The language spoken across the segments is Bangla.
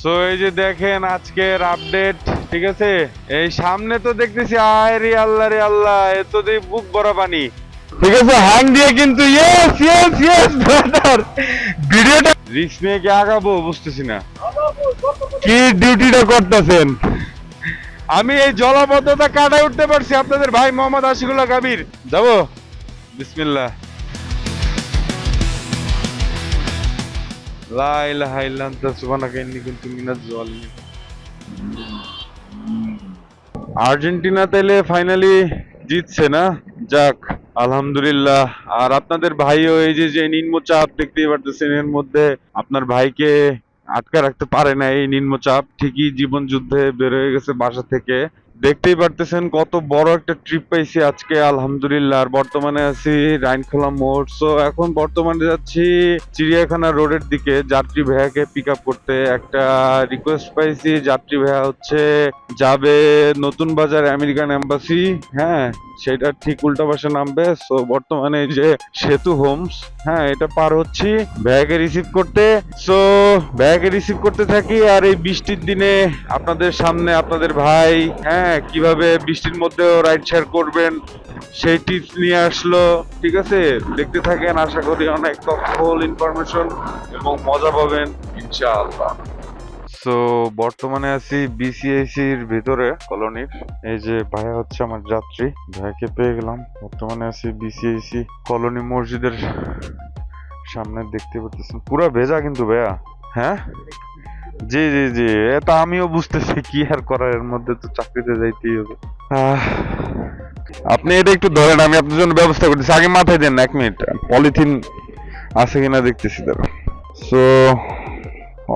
সো এই যে দেখেন আজকের আপডেট, ঠিক আছে। এই সামনে তো দেখতেছি আয় রে আল্লাহ রে আল্লাহ, এত দিয়ে বুক ভরা পানি, ঠিক আছে। হ্যাং দিয়ে কিন্তু ইয়েস ইয়েস ইয়েস ব্রাদার, ভিডিওটা রিস্ক নিয়ে কি আগাবো বুঝতেছি না কি ডিউটিটা করতেছেন। আমি এই জলাবদ্ধতা কাটায় উঠতে পারছি, আপনাদের ভাই মোহাম্মদ আশিকুল্লাহ কাবির। যাবো, বিসমিল্লাহ। লা ইলাহা ইল্লা আনতা সুবহানাকা ইন্নী কুনতু মিনাজ জালিমিন। আর্জেন্টিনা তাইলে ফাইনালি জিতছে না, যাক আলহামদুলিল্লাহ। আর আপনাদের ভাইও এই যে নিম্নচাপ দেখতেই পারতেছেন, এর মধ্যে আপনার ভাইকে আটকা রাখতে পারে না। এই নিম্নচাপ ঠিকই জীবন যুদ্ধে বের হয়ে গেছে বাসা থেকে, দেখতেই পারতেছেন কত বড় একটা ট্রিপ পাইছি আজকে আলহামদুলিল্লাহ। আর বর্তমানে আছি রাইনখোলা মোড়। সো এখন বর্তমানে যাচ্ছি চিড়িয়াখানা রোডের দিকে যাত্রী ভাইয়াকে পিক আপ করতে। একটা রিকোয়েস্ট পাইছি, যাত্রী ভাইয়া হচ্ছে যাবে নতুন বাজার আমেরিকান এম্বাসি, হ্যাঁ সেটা ঠিক উল্টা পাশে নামবে। সো বর্তমানে এই যে সেতু হোমস, হ্যাঁ এটা পার হচ্ছি ভাইয়াকে রিসিভ করতে। সো ভাইয়াকে রিসিভ করতে থাকি। আর এই বৃষ্টির দিনে আপনাদের সামনে আপনাদের ভাই, হ্যাঁ কিভাবে বৃষ্টির মধ্যেও রাইড শেয়ার করবেন সেই টিপস নিয়ে আসলো, ঠিক আছে। দেখতে থাকেন, আশা করি অনেক তথ্যবহুল ইনফরমেশন এবং মজা পাবেন ইনশাআল্লাহ। সো বর্তমানে আছি বিসিআইসির ভিতরে কলোনির। এই যে ভাইয়া হচ্ছে আমার যাত্রী, ভাইয়াকে পেয়ে গেলাম। বর্তমানে আছি বিসিআইসি কলোনি মসজিদের সামনে, দেখতে পাচ্ছেন পুরো ভেজা কিন্তু ভাইয়া। হ্যাঁ জি জি জি, এটা আমিও বুঝতেছি, কি আর করার, এর মধ্যে তো চাকরিতে যাইতেই হবে। আপনি এটা একটু ধরেন, আমি আপনার জন্য ব্যবস্থা করতেছি। আগে মাথায় দেন, 1 মিনিট, পলিথিন আছে কিনা দেখতেছি তারা। সো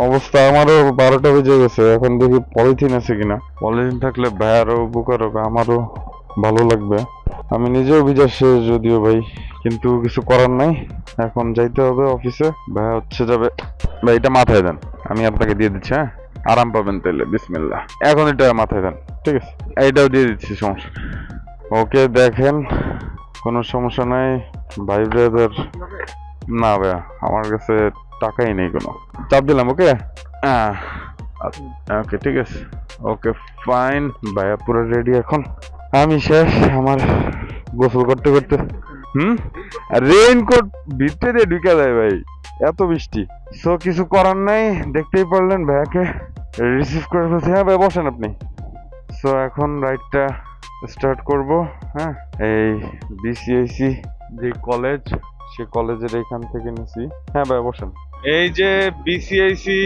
অবস্থা আমারও 12টা বেজে গেছে, এখন দেখি পলিথিন আছে কিনা। পলিথিন থাকলে ভাইয়ারও উপকার হবে, আমারও ভালো লাগবে। আমি নিজেও ভিজা শেষ যদিও ভাই, কিন্তু কিছু করার নাই, এখন যাইতে হবে অফিসে। ভাইয়া হচ্ছে যাবে। ভাই এটা মাথায় দেন, আমি আপনাকে দিয়ে দিচ্ছি, হ্যাঁ আরাম পাবেন তাহলে, বিসমিল্লাহ। এখন এটা মাথায় দেন, ঠিক আছে, এইটাও দিয়ে দিচ্ছি, সমস্যা। ওকে দেখেন, কোনো সমস্যা নাই ভাই ব্রাদার। না ভাইয়া আমার কাছে টাকাই নেই কোনো। চাপ দিলাম, ওকে ওকে ঠিক আছে, ওকে ফাইন। ভাইয়া পুরো রেডি এখন, আমি শেষ আমার গোসল করতে করতে। রেইনকোট ভিতরে দিয়ে ঢুকে যায় ভাই, এত বৃষ্টি। সো কিছু করার নাই, দেখতেই পারলেন ভাইয়াকে রিসিভ করে ফেলছি। হ্যাঁ ভাই বসেন আপনি। সো এখন রাইডটা স্টার্ট করব। হ্যাঁ এই বিসিআইসি যে কলেজ, সে কলেজের এখান থেকে নিছি। হ্যাঁ ভাই বসেন। এই যে বিসিআইসি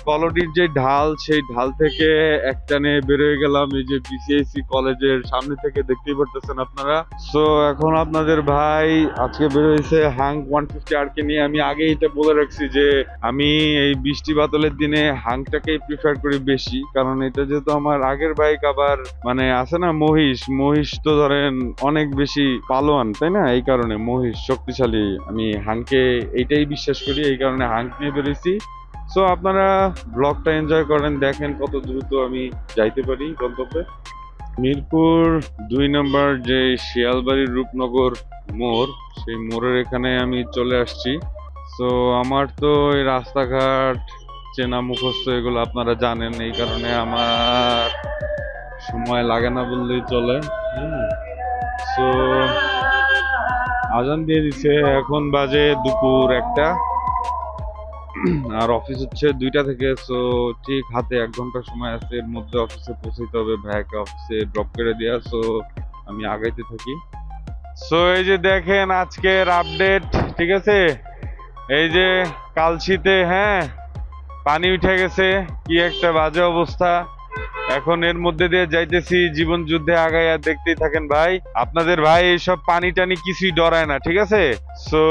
কলোনির যে ঢাল, সেই ঢাল থেকে একটানে বেরোয় গেলাম এই যে বিসিআইসি কলেজের সামনে থেকে, দেখতেই পারতেছেন আপনারা। সো এখন আপনাদের ভাই আজকে বেরোয়েছে হাং 150 আর কে নিয়ে। আমি আগে এটা বলে রাখছি যে আমি এই বৃষ্টি বাদলের দিনে হাংটাকেই প্রিফার করি বেশি, কারণ এটা যেহেতু আমার আগের বাইক, আবার মানে আছে না মহিষ, মহিষ তো ধরেন অনেক বেশি পালোয়ান, তাই না, এই কারণে মহিষ শক্তিশালী। আমি হাংকে এইটাই বিশ্বাস করি, এই কারণে হাং নিয়ে বেরিয়েছি। সো আপনারা ব্লগটা এনজয় করেন, দেখেন কত দ্রুত আমি যাইতে পারি গন্তব্যে। মিরপুর 2 নম্বর যে শিয়ালবাড়ির রূপনগর মোড়, সেই মোড়ের এখানে আমি চলে আসছি। সো আমার তো এই রাস্তাঘাট চেনা মুখস্থ, এগুলো আপনারা জানেন, এই কারণে আমার সময় লাগে না বললেই চলে। সো আজান দিয়ে দিছে, এখন বাজে দুপুর 1টা, আর অফিস হচ্ছে 2টা থেকে। সো ঠিক হাতে 1 ঘন্টা সময় আছে, এর মধ্যে অফিসে পৌঁছাইতে হবে, ভাইয়াকে অফিসে ড্রপ করে দেওয়া। সো আমি আগাইতে থাকি। সো এই যে দেখেন আজকের আপডেট, ঠিক আছে। এই যে কালশিতে, হ্যাঁ পানি উঠে গেছে, কি একটা বাজে অবস্থা। এখন এর মধ্যে দিয়ে যাইতেছি জীবন যুদ্ধে আগাইয়া, দেখতেই থাকেন ভাই। আপনাদের ভাই এইসব পানি টানি কিছুই ডরায় না, ঠিক আছে। সো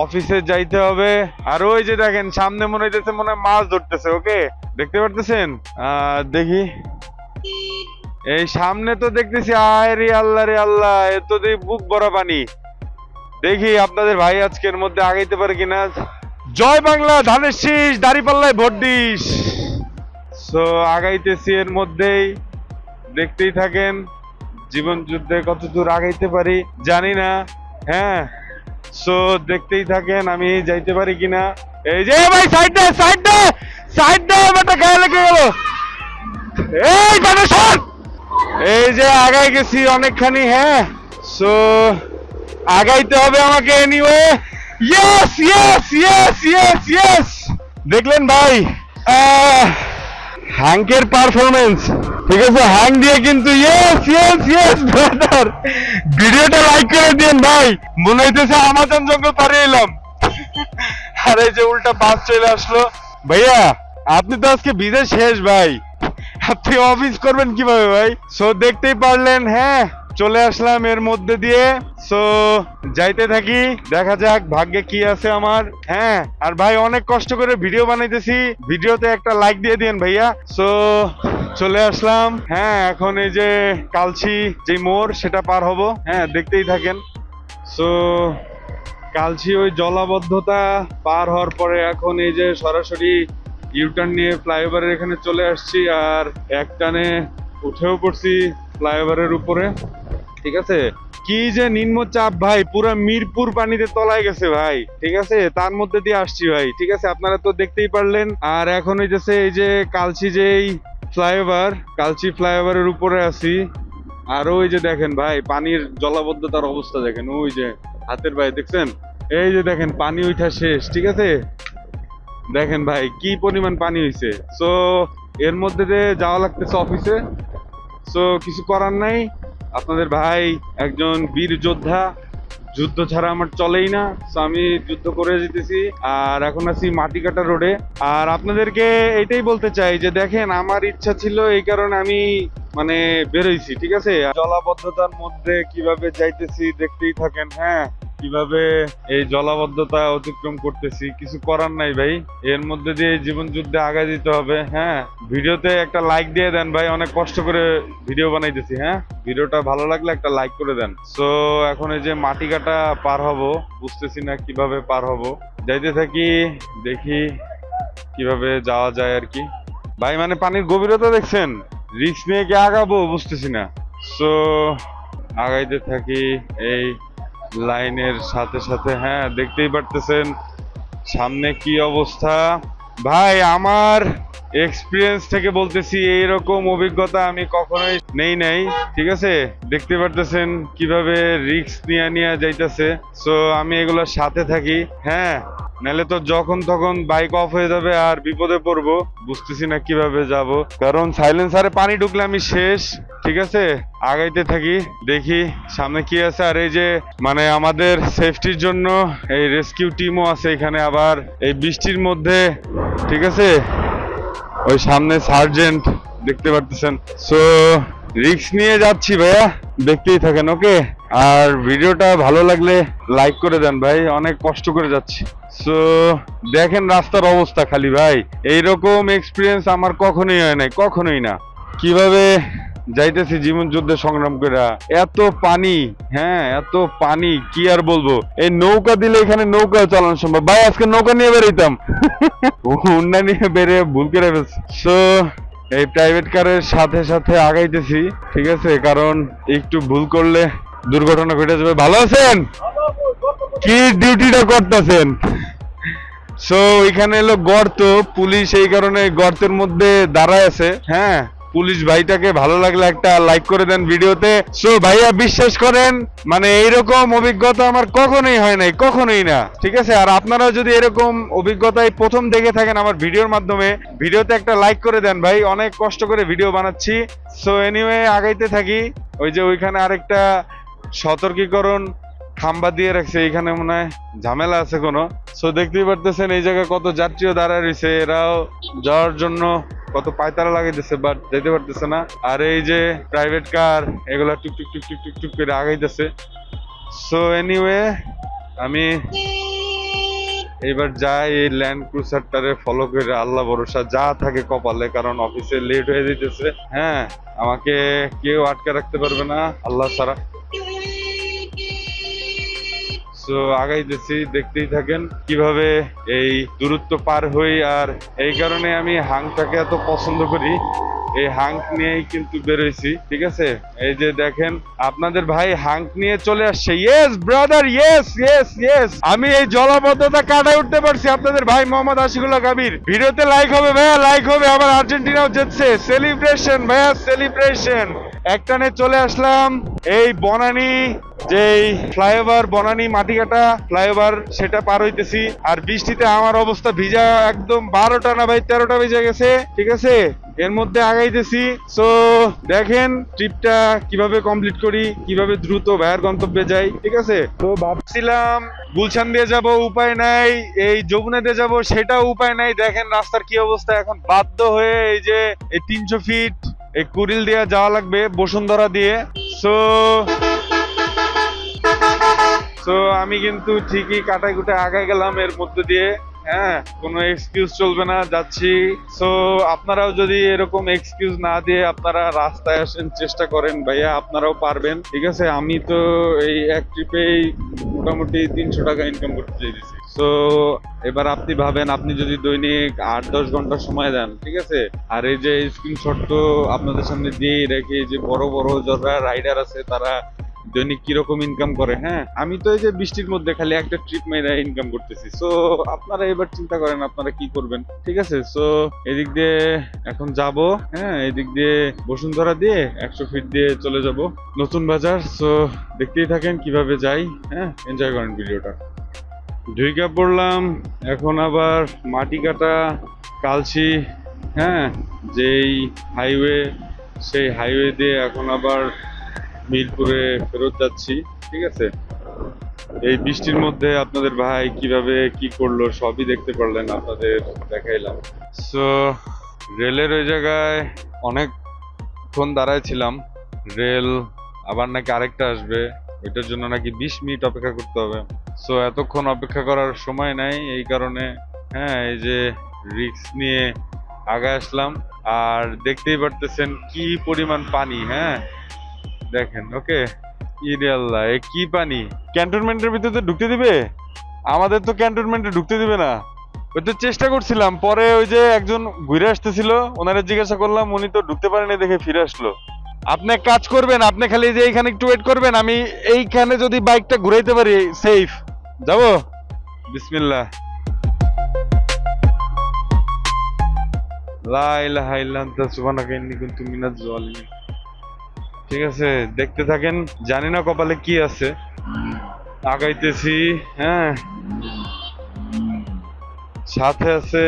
অফিসে যাইতে হবে। আর ওই যে দেখেন সামনে মনে হইতেছে মনে হয় মাছ ধরতেছে, ওকে দেখতে পারতেছেন। দেখি এই সামনে তো দেখতেছি আয় রে আল্লাহ রে আল্লাহ, এত দিয়ে বুক ভরা পানি। দেখি আপনাদের ভাই আজকের মধ্যে আগাইতে পারে কিনা। জয় বাংলা, ধানের শীষ, দাঁড়িপাল্লায় ভোট দিস। সো আগাইতেছি, এর মধ্যেই দেখতেই থাকেন জীবন যুদ্ধে কত দূর আগাইতে পারি জানি না। হ্যাঁ সো দেখতেই থাকেন আমি যাইতে পারি কিনা। এই যে ভাই সাইড দে সাইড দে সাইড দাও, বেটা গায়ে লেগে গেল। এই বেটা সর। এই যে আগাই গেছি অনেকখানি, হ্যাঁ। সো আগাইতে হবে আমাকে anyway. Yes yes yes yes yes. দেখলেন ভাই হ্যাঙ্কের পারফরমেন্স, ঠিক আছে? হ্যাং দিয়ে কিন্তু ইয়েস ইয়েস ইয়েস ব্রাদার। ভিডিওটা লাইক করে দিন ভাই, মনে হইতেছে আমাজন জঙ্গল পারে এলাম। আর এই যে উল্টা বাস চলে আসলো। ভাইয়া আপনি তো আজকে ভিজে শেষ ভাই, আপনি অফিস করবেন কিভাবে ভাই? সো দেখতেই পারলেন, হ্যাঁ চলে আসলাম এর মধ্যে দিয়ে। সো যাইতে থাকি, দেখা যাক ভাগ্যে কি আছে আমার। হ্যাঁ আর ভাই অনেক কষ্ট করে ভিডিও বানাইতেছি, ভিডিওতে একটা লাইক দিয়ে দিন ভাইয়া। সো চলে আসলাম, হ্যাঁ এখন এই যে কালচি যে মোড় সেটা পার হব, হ্যাঁ দেখতেই থাকেন। সো কালচি ওই জলাবদ্ধতা পার হওয়ার পরে এখন এই যে সরাসরি ইউটার্ন নিয়ে ফ্লাইওভারের এখানে চলে আসছি, আর একটানে উঠেও পড়ছি ফ্লাইওভারের উপরে, ঠিক আছে? কি যে নিম্নচাপ ভাই, পুরো মিরপুর পানিতে তলায় গেছে ভাই, ঠিক আছে? তার মধ্যে দিয়ে আসছি ভাই, ঠিক আছে? আপনারা তো দেখতেই পারলেন। আর এখন হইতেছে এই যে কালচি যেই ফ্লাইওভার, কালচি ফ্লাইওভারের উপরে আছি। আর ওই যে দেখেন ভাই পানির জলাবদ্ধতার অবস্থা দেখেন, ওই যে হাতের ভাই দেখছেন, এই যে দেখেন পানি উঠা শেষ, ঠিক আছে? দেখেন ভাই কি পরিমাণ পানি হইছে। সো এর মধ্যে দিয়ে যাওয়া লাগতেছে অফিসে। সো কিছু করার নাই, আপনাদের ভাই একজন বীর যোদ্ধা, যুদ্ধ ছাড়া আমার চলেই না। সো আমি যুদ্ধ করে যেতেছি, আর এখন আছি মাটিকাটা রোডে। আর আপনাদেরকে এটাই বলতে চাই যে দেখেন আমার ইচ্ছা ছিল, এই কারণে আমি মানে বেরোইছি, ঠিক আছে? জলাবদ্ধতার মধ্যে কিভাবে যাইতেছি দেখতেই থাকেন, হ্যাঁ কিভাবে এই জলাবদ্ধতা অতিক্রম করতেছি। কিছু করার নাই ভাই, এর মধ্যে দিয়ে জীবন যুদ্ধে আগায় দিতে হবে। হ্যাঁ ভিডিওতে একটা লাইক দিয়ে দেন ভাই, অনেক কষ্ট করে ভিডিও বানাইতেছি। হ্যাঁ ভিডিওটা ভালো লাগলে একটা লাইক করে দেন। সো এখন এই যে মাটিকাটা পার হব, বুঝতেছি না কিভাবে পার হব, যাইতে থাকি দেখি কিভাবে যাওয়া যায় আর কি। ভাই মানে পানির গভীরতা দেখছেন, রিস্ক নিয়ে কি আগাবো বুঝতেছি না। সো আগাইতে থাকি এই লাইনের সাথে সাথে, হ্যাঁ দেখতেই পারতেছেন সামনে কি অবস্থা। ভাই আমার এক্সপিরিয়েন্স থেকে বলতেছি, এইরকম অভিজ্ঞতা আমি কখনোই নেই নাই, ঠিক আছে? দেখতে পারতেছেন কিভাবে রিস্ক নিয়ে নিয়ে যাইতেছে। সো আমি এগুলোর সাথে থাকি, হ্যাঁ নাহলে তো যখন তখন বাইক অফ হয়ে যাবে আর বিপদে পড়বো, বুঝতেছি না কিভাবে যাব, কারণ সাইলেন্সারে পানি ঢুকলে আমি শেষ, ঠিক আছে? আগাইতে থাকি দেখি সামনে কি আছে। আর এই যে মানে আমাদের সেফটির জন্য এই রেস্কিউ টিমও আছে এখানে, আবার এই বৃষ্টির মধ্যে, ঠিক আছে? ওই সামনে সার্জেন্ট দেখতে পারতেছেন। সো রিস্ক নিয়ে যাচ্ছি ভাইয়া, দেখতেই থাকেন ওকে। আর ভিডিওটা ভালো লাগলে লাইক করে দেন ভাই, অনেক কষ্ট করে যাচ্ছি। সো দেখেন রাস্তার অবস্থা খালি ভাই, এইরকম এক্সপিরিয়েন্স আমার কখনোই হয় নাই, কখনোই না। কিভাবে যাইতেছি জীবন যুদ্ধে সংগ্রাম করে, এত পানি, হ্যাঁ এত পানি কি আর বলবো। এই নৌকা দিলে এখানে নৌকা চালানো সম্ভব ভাই, আজকে নৌকা নিয়ে বেরোইতাম, হুন্ডা নিয়ে বেরে ভুল করে ফেলছি। সো এই প্রাইভেট কারের সাথে সাথে আগাইতেছি, ঠিক আছে? কারণ একটু ভুল করলে দুর্ঘটনা ঘটে যাবে। ভালো আছেন? কি ডিউটিটা করতেছেন? সো এখানে এলো গর্ত, পুলিশ এই কারণে গর্তের মধ্যে দাঁড়ায় আছে। হ্যাঁ পুলিশ ভাইটাকে ভালো লাগলে একটা লাইক করে দেন ভিডিওতে। সো ভাইয়া বিশ্বাস করেন মানে এইরকম অভিজ্ঞতা আমার কখনোই হয় নাই, কখনোই না, ঠিক আছে? আর আপনারাও যদি এরকম অভিজ্ঞতায় প্রথম দেখে থাকেন আমার ভিডিওর মাধ্যমে, ভিডিওতে একটা লাইক করে দেন ভাই, অনেক কষ্ট করে ভিডিও বানাচ্ছি। সো এনিওয়ে আগাইতে থাকি। ওই যে ওইখানে আরেকটা সতর্কীকরণ খাম্বা দিয়ে রাখছে, এখানে মনে হয় ঝামেলা আছে কোনো। সো দেখতেই পারতেছেন এই জায়গায় কত যাত্রীও দাঁড়ায় রয়েছে, এরাও যাওয়ার জন্য কত পায়তারা লাগাইতেছে, বাট যেতে পারতেছে না। আর এই যে প্রাইভেট কার এগুলা টুকটুক টুকটুক টুকটুক করে আগাইতেছে। সো এনিওয়ে আমি এবার যাই এই ল্যান্ড ক্রুজারটারে ফলো করে, আল্লাহ ভরসা যা থাকে কপালে, কারণ অফিসে লেট হয়ে যেতেছে। হ্যাঁ আমাকে কেউ আটকে রাখতে পারবে না আল্লাহ ছাড়া। সো সো আগাইতেছি, দেখতেই থাকেন কিভাবে এই দূরত্ব পার হই। আর এই কারণে আমি হাংটাকে এত পছন্দ করি, এই হাঙ্ক নিয়েই কিন্তু বেরোইছি। ঠিক আছে, এই যে দেখেন আপনাদের ভাই হাঙ্ক নিয়ে চলে আসছে। Yes brother, yes yes yes, আমি এই জলাবদ্ধতা কাটায় উঠতে পারছি। আপনাদের ভাই মোহাম্মদ আশিকুল্লাহ কাবির। ভিডিওতে লাইক হবে ভাইয়া, লাইক হবে। আবার আর্জেন্টিনাও জিতছে, সেলিব্রেশন ভাইয়া, সেলিব্রেশন। একটানে চলে আসলাম এই বনানী, যেই ফ্লাইওভার বনানী মাটিকাটা ফ্লাইওভার, সেটা পার হইতেছি। আর বৃষ্টিতে আমার অবস্থা ভিজা একদম, 12টা না ভাই 13টা বেজে গেছে। ঠিক আছে, এর মধ্যে আগাইতেছি। সো দেখেন ট্রিপটা কিভাবে কমপ্লিট করি, কিভাবে দ্রুত ভাইয়ের গন্তব্যে যাই। ঠিক আছে, তো ভাবছিলাম গুলশান দিয়ে যাব, উপায় নাই। এই যমুনা দিয়ে যাব, সেটাও উপায় নাই। দেখেন রাস্তার কি অবস্থা, এখন বাধ্য হয়ে এই যে এই 300 ফিট এই কুড়িল দিয়ে যাওয়া লাগবে, বসুন্ধরা দিয়ে। সো সো আমি কিন্তু ঠিকই কাটায় কুটায় আগায় গেলাম এর মধ্যে দিয়ে। হ্যাঁ, কোনো এক্সকিউজ চলবে না, যাচ্ছি। সো আপনারাও যদি এরকম এক্সকিউজ না দিয়ে আপনারা রাস্তায় আসেন, চেষ্টা করেন ভাইয়া, আপনারাও পারবেন। ঠিক আছে, আমি তো এই এক ট্রিপেই মোটামুটি 300 টাকা ইনকাম করতে চাইছি। সো এবার আপনি ভাবেন, আপনি যদি দৈনিক 8-10 ঘন্টা সময় দেন, ঠিক আছে, আর এই যে স্ক্রিনশট তো আপনাদের সামনে দিয়েই রেখে, যে বড় বড় যারা রাইডার আছে তারা দৈনিক কিরকম ইনকাম করে। হ্যাঁ, আমি তো এই যে বৃষ্টির মধ্যে খালি একটা ট্রিপ মেরে ইনকাম করতেছি। সো আপনারা এবার চিন্তা করেন আপনারা কি করবেন। ঠিক আছে, সো এদিক দিয়ে এখন যাব। হ্যাঁ, এদিক দিয়ে বসুন্ধরা দিয়ে 100 ফিট দিয়ে চলে যাব নতুন বাজার। সো দেখতেই থাকেন কিভাবে যাই। হ্যাঁ, এনজয় করেন ভিডিওটা। ঢুইকা পড়লাম এখন আবার মাটি কাটা কালচি। হ্যাঁ, যেই হাইওয়ে, সেই হাইওয়ে দিয়ে এখন আবার মিরপুরে ফেরত যাচ্ছি। ঠিক আছে, এই বৃষ্টির মধ্যে আপনাদের ভাই কিভাবে কি করলো সবই দেখতে পারলেন, আপনাদের দেখাইলাম। সো রেলের ওই জায়গায় অনেকক্ষণ দাঁড়ায় ছিলাম। রেল আবার নাকি আরেকটা আসবে, ওইটার জন্য নাকি 20 মিনিট অপেক্ষা করতে হবে। সো এতক্ষণ অপেক্ষা করার সময় নাই, এই কারণে হ্যাঁ এই যে রিস্ক নিয়ে আগে আসলাম। আর দেখতেই পারতেছেন কি পরিমাণ পানি। হ্যাঁ দেখেন, ওকে, ইরে আল্লাহ, এ কি পানি! ক্যান্টনমেন্টের ভিতরে ঢুকতে দিবে? আমাদের তো ক্যান্টনমেন্টে ঢুকতে দিবে না। ওই তো চেষ্টা করছিলাম, পরে ওই যে একজন ঘুরে আসতেছিল, ওনারে জিজ্ঞাসা করলাম, উনি তো ঢুকতে পারেনি দেখে ফিরে আসলো। আপনি এক কাজ করবেন, আপনি খালি যে এইখানে একটু ওয়েট করবেন, আমি এইখানে যদি বাইকটা ঘুরাইতে পারি সেফ যাবো। বিসমিল্লাহ, লা ইলাহা ইল্লা আনতা সুবহানাকা ইন্নী কুনতু মিনাজ জালিমিন। ঠিক আছে, দেখতে থাকেন, জানি না কপালে কি আছে। আগাইতেছি। হ্যাঁ, সাথে আছে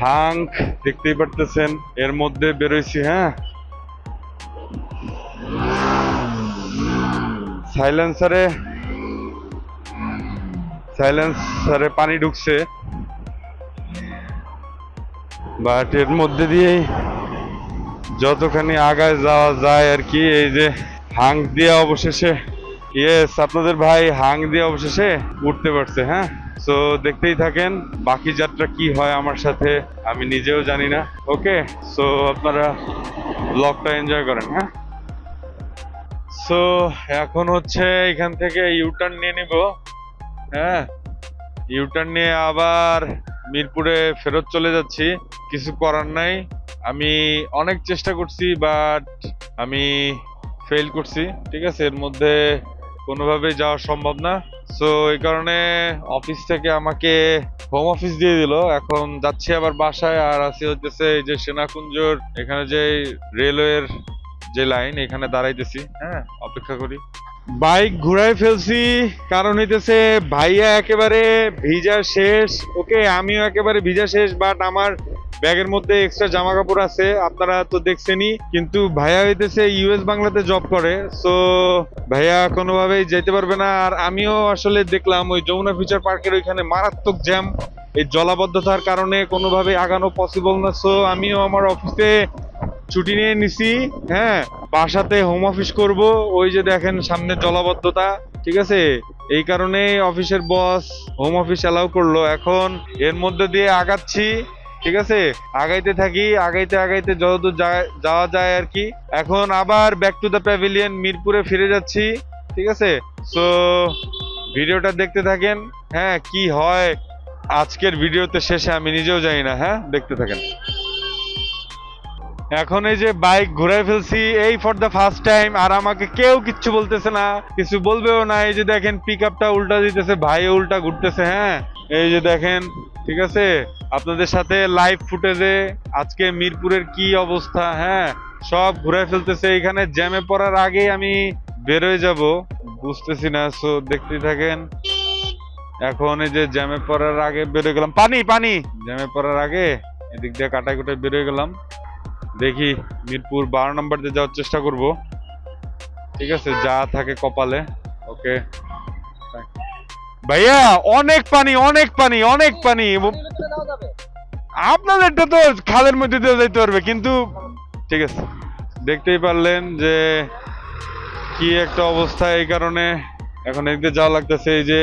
হাঙ্ক, দেখতেই পারতেছেন, এর মধ্যে বেরোইছি। হ্যাঁ, সাইলেন্সারে পানি ঢুকছে, বাট এর মধ্যে দিয়েই যতখানি আগায় যাওয়া যায় আর কি। এই যে হাং দিয়ে অবশেষে, ইয়েস, আপনাদের ভাই হাং দিয়ে অবশেষে উঠতে পারছে। হ্যাঁ, সো দেখতেই থাকেন বাকি যাত্রা কি হয় আমার সাথে, আমি নিজেও জানি না। ওকে, সো আপনারা ব্লগটা এনজয় করেন। হ্যাঁ, সো এখন হচ্ছে এখান থেকে ইউটার্ন নিয়ে নিব। হ্যাঁ, ইউটার্ন নিয়ে আবার মিরপুরে ফেরত চলে যাচ্ছি। কিছু করার নাই, আমি অনেক চেষ্টা করছি বাট আমি ফেল করছি। ঠিক আছে, এর মধ্যে কোনোভাবেই যাওয়া সম্ভব না। সো এই কারণে অফিস থেকে আমাকে হোম অফিস দিয়ে দিল। এখন যাচ্ছি আবার বাসায়। আর আছি হচ্ছে এই যে সেনাকুঞ্জর এখানে যে রেলওয়ের যে লাইন, এখানে দাঁড়াইতেছি। হ্যাঁ, অপেক্ষা করি। বাইক ঘুরাই ফেলছি, কারণ হইতেছে ভাইয়া একেবারে ভিজা শেষ। ওকে, আমিও একেবারে ভিজা শেষ, বাট আমার ব্যাগের মধ্যে এক্সট্রা জামা কাপড় আছে, আপনারা তো দেখছেনই। কিন্তু ভাইয়া হইতেছে ইউএস বাংলাতে জব করে, সো ভাইয়া কোনোভাবেই যেতে পারবে না। আর আমিও আসলে দেখলাম ওই যমুনা ফিউচার পার্কের ওইখানে মারাত্মক জ্যাম, এই জলাবদ্ধতার কারণে কোনোভাবেই আগানো পসিবল না। সো আমিও আমার অফিসে ছুটি নিয়ে নিছি। হ্যাঁ, বাসাতে হোম অফিস করব। ওই যে দেখেন সামনে জলাবদ্ধতা। ঠিক আছে, এই কারণে অফিসের বস হোম অফিস অ্যালাউ করলো। এখন এর মধ্যে দিয়ে আগাচ্ছি। ঠিক আছে, আগাইতে থাকি, আগাইতে আগাইতে যতদূর যাওয়া যায় আর কি। এখন আবার ব্যাক টু দ্য প্যাভিলিয়ন মিরপুরে ফিরে যাচ্ছি। ঠিক আছে, সো ভিডিওটা দেখতে থাকেন। হ্যাঁ, কি হয় আজকের ভিডিওতে শেষে আমি নিজেও জানি না। হ্যাঁ, দেখতে থাকেন। এখন এই যে বাইক ঘুরাই ফেলছি এই ফর দ্য ফার্স্ট টাইম, আর আমাকে কেউ কিচ্ছু বলতেছে না, কিছু বলবেও না। এই যে দেখেন পিক আপটা উল্টা দিতেছে, ভাইও উল্টা ঘুরতেছে। হ্যাঁ, এই যে দেখেন, ঠিক আছে, আপনাদের সাথে লাইভ ফুটেজে আজকে মিরপুরের কি অবস্থা, হ্যাঁ, সব ঘুরাই ফেলতেছে। এখানে জ্যামে পড়ার আগেই আমি বেরোয় যাব, বুঝতেছি না। সো দেখতে থাকেন। এখন এই যে জ্যামে পড়ার আগে বেরোয় গেলাম, পানি পানি, জ্যামে পড়ার আগে এদিক দিয়ে কাটায় কুটায় বেরোয় গেলাম। দেখি মিরপুর 12 নম্বর দিয়ে যাওয়ার চেষ্টা করব, ঠিক আছে, যা থাকে কপালে। ওকে ভাইয়া, অনেক পানি অনেক পানি অনেক পানি। আপনাদেরটা তো খালের মধ্যে দিয়ে যাইতে পারবে, কিন্তু ঠিক আছে, দেখতেই পারলেন যে কি একটা অবস্থা। এই কারণে এখন এদিকে যাওয়া লাগতেছে। এই যে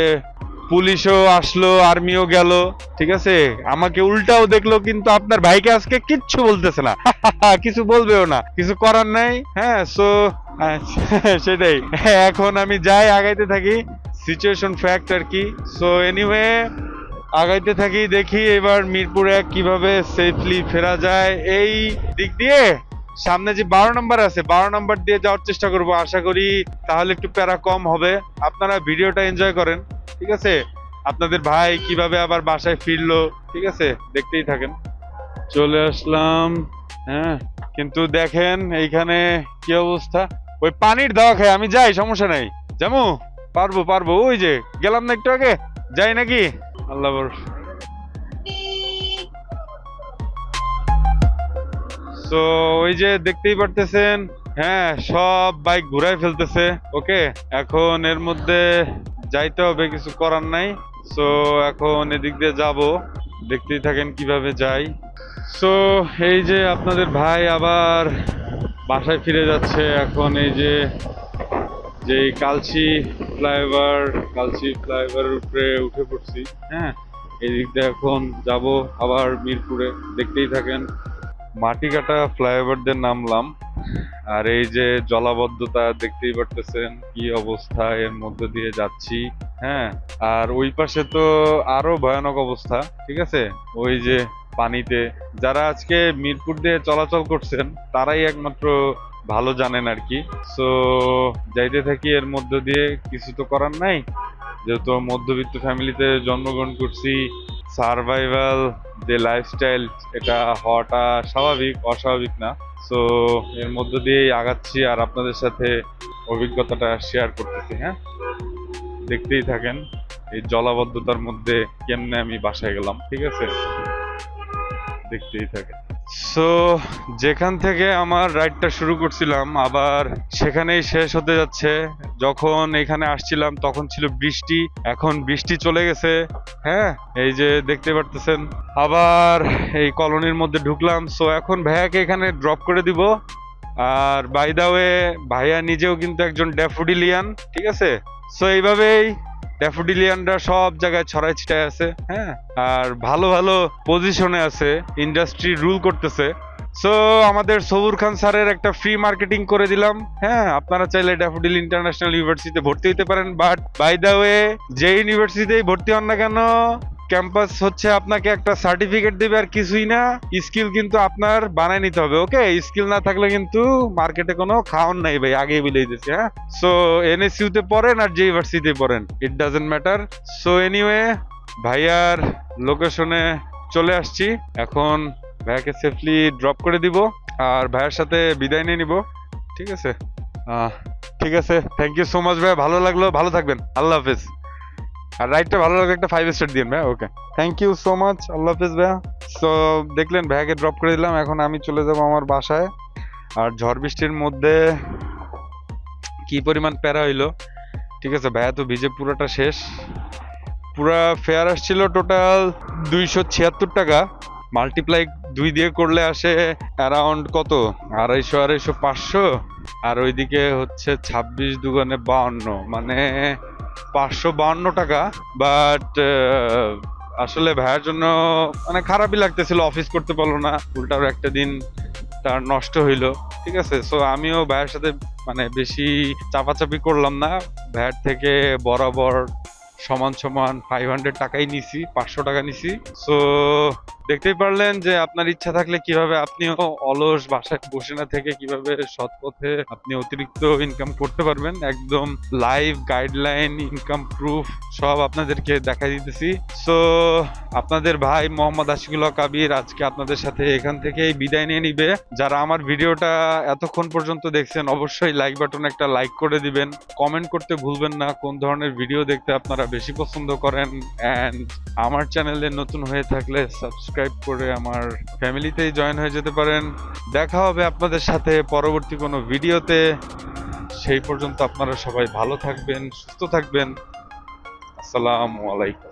পুলিশও আসলো, আর্মিও গেল, ঠিক আছে, আমাকে উল্টাও দেখলো, কিন্তু আপনার ভাইকে আজকে কিচ্ছু বলতেছে না। কিছু বলবেও না, কিছু করার নাই। হ্যাঁ, সো সেটাই। এখন আমি যাই, আগাইতে থাকি, সিচুয়েশন ফ্যাক্ট আর কি। সো এনিওয়ে আগাইতে থাকি, দেখি এবার মিরপুরে কিভাবে সেফলি ফেরা যায়। এই দিক দিয়ে সামনে যে 12 নম্বর আছে, 12 নম্বর দিয়ে যাওয়ার চেষ্টা করব, আশা করি তাহলে একটু প্যারা কম হবে। আপনারা ভিডিওটা এনজয় করেন, ঠিক আছে, আপনাদের ভাই কিভাবে আবার বাসায় ফিরলো, ঠিক আছে, দেখতেই থাকেন। চলে আসলাম। হ্যাঁ, কিন্তু দেখেন এইখানে কি অবস্থা। ওই পানির দাওয়া খাই, আমি যাই, সমস্যা নাই, জামু, পারবো পারবো। ওই যে গেলাম না একটু আগে, যাই নাকি, আল্লাহ ভরসা। তো ওই যে দেখতেই পারতেছেন, হ্যাঁ, সব বাইক ঘুরাই ফেলতেছে। ওকে, এখন এর মধ্যে যাইতে হবে, কিছু করার নাই। সো এখন এদিক দিয়ে যাব, দেখতেই থাকেন কিভাবে যাই। সো এই যে আপনাদের ভাই আবার বাসায় ফিরে যাচ্ছে। এখন এই যে যে কালচি ফ্লাইওভারের উপরে উঠে পড়ছি। হ্যাঁ, এই দিক দিয়ে এখন যাব আবার মিরপুরে, দেখতেই থাকেন। মাটি কাটা ফ্লাইওভার দিয়ে নামলাম, আর এই যে জলাবদ্ধতা দেখতেই পারতেছেন কি অবস্থা, এর মধ্যে দিয়ে যাচ্ছি। হ্যাঁ, আর ওই পাশে তো আরো ভয়ানক অবস্থা, ঠিক আছে, ওই যে পানিতে। যারা আজকে মিরপুর দিয়ে চলাচল করছেন তারাই একমাত্র ভালো জানেন আর কি। সো যাইতে থাকি, এর মধ্যে দিয়ে, কিছু তো করার নাই, যেহেতু মধ্যবিত্ত ফ্যামিলিতে জন্মগ্রহণ করছি। সার্ভাইভাল যে লাইফস্টাইল, এটা হওয়াটা স্বাভাবিক, অস্বাভাবিক না। সো এর মধ্য দিয়েই আগাচ্ছি, আর আপনাদের সাথে অভিজ্ঞতাটা শেয়ার করতেছি। হ্যাঁ, দেখতেই থাকেন এই জলাবদ্ধতার মধ্যে কেমনে আমি বাসায় গেলাম, ঠিক আছে, দেখতেই থাকেন। সো যেখান থেকে আমার রাইডটা শুরু করছিলাম আবার সেখানেই শেষ হতে যাচ্ছে। যখন এখানে আসছিলাম তখন ছিল বৃষ্টি, এখন বৃষ্টি চলে গেছে। হ্যাঁ, এই যে দেখতে পারতেছেন, আবার এই কলোনির মধ্যে ঢুকলাম। সো এখন ভাইয়াকে এখানে ড্রপ করে দিব। আর বাই দা ওয়ে, ভাইয়া নিজেও কিন্তু একজন ড্যাফোডিলিয়ান, ঠিক আছে। সো এইভাবেই ড্যাফোডিলিয়ানরা সব জায়গায় ছড়াই ছিটায় আছে। হ্যাঁ, আর ভালো ভালো পজিশনে আছে, ইন্ডাস্ট্রি রুল করতেছে। সো আমাদের সবুর খান স্যারের একটা ফ্রি মার্কেটিং করে দিলাম। হ্যাঁ, আপনারা চাইলে ড্যাফোডিল ইন্টারন্যাশনাল ইউনিভার্সিটিতে ভর্তি হতে পারেন, বাট বাই দা ওয়ে যে ইউনিভার্সিটিতেই ভর্তি হন না কেন, ক্যাম্পাস হচ্ছে আপনাকে একটা সার্টিফিকেট দেবে আর কিছুই না। স্কিল কিন্তু আপনার বানায় নিতে হবে। ওকে, স্কিল না থাকলে কিন্তু মার্কেটে কোনো খাওয়ান নাই ভাই, আগেই বলে দিতেছি। হ্যাঁ, সো এনএসইউ তে পড়েন আর যে ইউনিভার্সিটিতে পড়েন, it doesn't matter. So anyway ভাইয়ার লোকেশনে চলে আসছি, এখন ভাইয়াকে সেফলি ড্রপ করে দিব আর ভাইয়ার সাথে বিদায় নিয়ে নিব, ঠিক আছে। ঠিক আছে, থ্যাংক ইউ সো মাচ ভাইয়া, ভালো লাগলো, ভালো থাকবেন, আল্লাহ হাফেজ। আর রাইডটা ভালো লাগলে একটা 5 স্টার দিন ভাই। ওকে, থ্যাংক ইউ সো মাচ, আল্লাহ হাফেজ ভাইয়া। সো দেখলেন ভাইয়াকে ড্রপ করে দিলাম, এখন আমি চলে যাব আমার বাসায়। আর ঝড় বৃষ্টির মধ্যে কি পরিমাণ প্যারা হইলো, ঠিক আছে, ভাইয়া তো ভিজে পুরোটা শেষ। পুরা ফেয়ার আসছিল টোটাল 276 টাকা, মাল্টিপ্লাই 2 দিয়ে করলে আসে অ্যারাউন্ড কত, 250 500, আর ওইদিকে হচ্ছে 26 দুগুণে 52, মানে 552 টাকা। বাট আসলে ভাইয়ার জন্য মানে খারাপই লাগতেছিল, অফিস করতে পারলো না, উল্টার একটা দিন তার নষ্ট হইলো, ঠিক আছে। সো আমিও ভাইয়ের সাথে মানে বেশি চাপাচাপি করলাম না, ভাইয়ের থেকে বরাবর সমান সমান 500 টাকাই নিছি, 500 টাকা নিছি। সো দেখতেই পারলেন যে আপনার ইচ্ছা থাকলে কিভাবে আপনিও অলস বাসায় বসে না থেকে কিভাবে সৎ পথে আপনি অতিরিক্ত ইনকাম করতে পারবেন। একদম লাইভ গাইডলাইন, ইনকাম প্রুফ সব আপনাদেরকে দেখাই দিতেছি। সো আপনাদের ভাই মোহাম্মদ আশিকুল হক আবির আজকে আপনাদের সাথে এখান থেকেই বিদায় নিয়ে নিবে। যারা আমার ভিডিওটা এতক্ষণ পর্যন্ত দেখছেন অবশ্যই লাইক বাটনে একটা লাইক করে দিবেন, কমেন্ট করতে ভুলবেন না কোন ধরনের ভিডিও দেখতে আপনারা বেশি পছন্দ করেন, অ্যান্ড আমার চ্যানেলে নতুন হয়ে থাকলে সাবস্ক্রাইব করে আমার ফ্যামিলিতেই জয়েন হয়ে যেতে পারেন। দেখা হবে আপনাদের সাথে পরবর্তী কোনো ভিডিওতে। সেই পর্যন্ত আপনারা সবাই ভালো থাকবেন, সুস্থ থাকবেন। আসসালামু আলাইকুম।